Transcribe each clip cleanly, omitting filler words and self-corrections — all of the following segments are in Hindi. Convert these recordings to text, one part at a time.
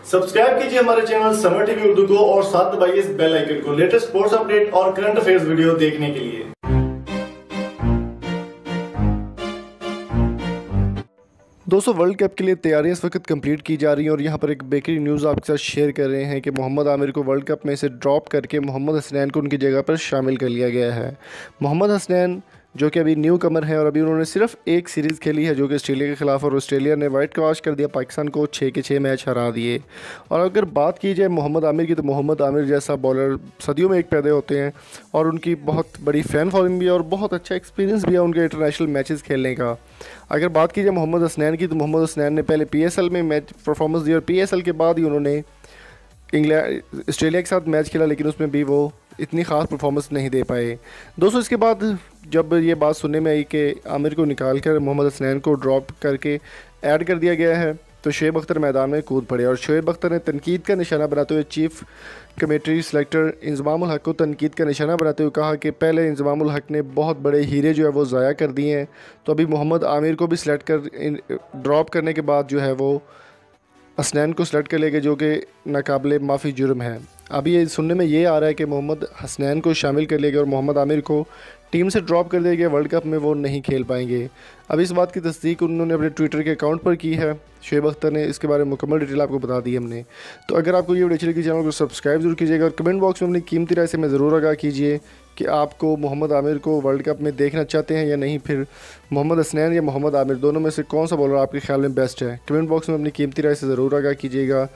सब्सक्राइब कीजिए हमारे चैनल समर टीवी उर्दू को और साथ दबाइए इस बेल आइकन को लेटेस्ट स्पोर्ट्स अपडेट और करंट अफेयर्स वीडियो देखने के लिए। दोस्तों, वर्ल्ड कप के लिए तैयारियां इस वक्त कंप्लीट की जा रही हैं और यहाँ पर एक बेहतरीन न्यूज़ आपके साथ शेयर कर रहे हैं कि मोहम्मद आमिर को वर्ल्ड कप में से ड्रॉप करके मोहम्मद हसनैन को उनकी जगह पर शामिल कर लिया गया है। मोहम्मद हसनैन जो कि अभी न्यू कमर हैं और अभी उन्होंने सिर्फ एक सीरीज़ खेली है जो कि ऑस्ट्रेलिया के ख़िलाफ़, और ऑस्ट्रेलिया ने वाइट वॉश कर दिया, पाकिस्तान को 6 के 6 मैच हरा दिए। और अगर बात की जाए मोहम्मद आमिर की, तो मोहम्मद आमिर जैसा बॉलर सदियों में एक पैदा होते हैं और उनकी बहुत बड़ी फ़ैन फॉलोइंग भी है और बहुत अच्छा एक्सपीरियंस भी है उनके इंटरनेशनल मैचेस खेलने का। अगर बात की जाए मोहम्मद हसनैन की, तो मोहम्मद हसनैन ने पहले PSL में मैच परफॉर्मेंस दी और PSL के बाद ही उन्होंने ऑस्ट्रेलिया के साथ मैच खेला, लेकिन उसमें भी वो इतनी ख़ास परफॉर्मेंस नहीं दे पाए। दोस्तों, इसके बाद जब ये बात सुनने में आई कि आमिर को निकाल कर मोहम्मद हसनैन को ड्रॉप करके ऐड कर दिया गया है, तो शुएब अख्तर मैदान में कूद पड़े और शुएब अख्तर ने तनकीद का निशाना बनाते हुए चीफ कमेटी सेलेक्टर इंजमामुल हक को तनकीद का निशाना बनाते हुए कहा कि पहले इंजमामुल हक ने बहुत बड़े हीरे जो है वो ज़ाया कर दिए हैं, तो अभी मोहम्मद आमिर को भी सिलेक्ट कर ड्रॉप करने के बाद जो है वो हसनैन को सिलेक्ट कर लेंगे, जो कि नाकाबिले माफ़ी जुर्म है। अभी ये सुनने में ये आ रहा है कि मोहम्मद हसनैन को शामिल कर लेंगे और मोहम्मद आमिर को टीम से ड्रॉप कर देंगे, वर्ल्ड कप में वो नहीं खेल पाएंगे। अब इस बात की तस्दीक उन्होंने अपने ट्विटर के अकाउंट पर की है, शुएब अख्तर ने। इसके बारे में मुकम्मल डिटेल आपको बता दी हमने। तो अगर आपको ये वीडियो अच्छी लगी, चैनल को सब्सक्राइब जरूर कीजिएगा और कमेंट बॉक्स में अपनी कीमती राय से मैं ज़रूर आगाह कीजिए कि आपको मोहम्मद आमिर को वर्ल्ड कप में देखना चाहते हैं या नहीं, फिर मोहम्मद हसनैन या मोहम्मद आमिर दोनों में से कौन सा बॉलर आपके ख्याल में बेस्ट है। कमेंट बॉक्स में अपनी कीमती राय से ज़रूर आगाह कीजिएगा।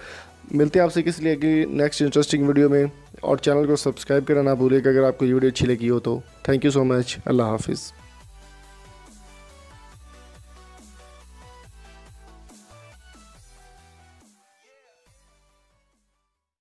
मिलते हैं आपसे किसी लिए नेक्स्ट इंटरेस्टिंग वीडियो में, और चैनल को सब्सक्राइब करना ना भूलिएगा अगर आपको ये वीडियो अच्छी लगी हो तो। Thank you so much. अल्लाह हाफिज़।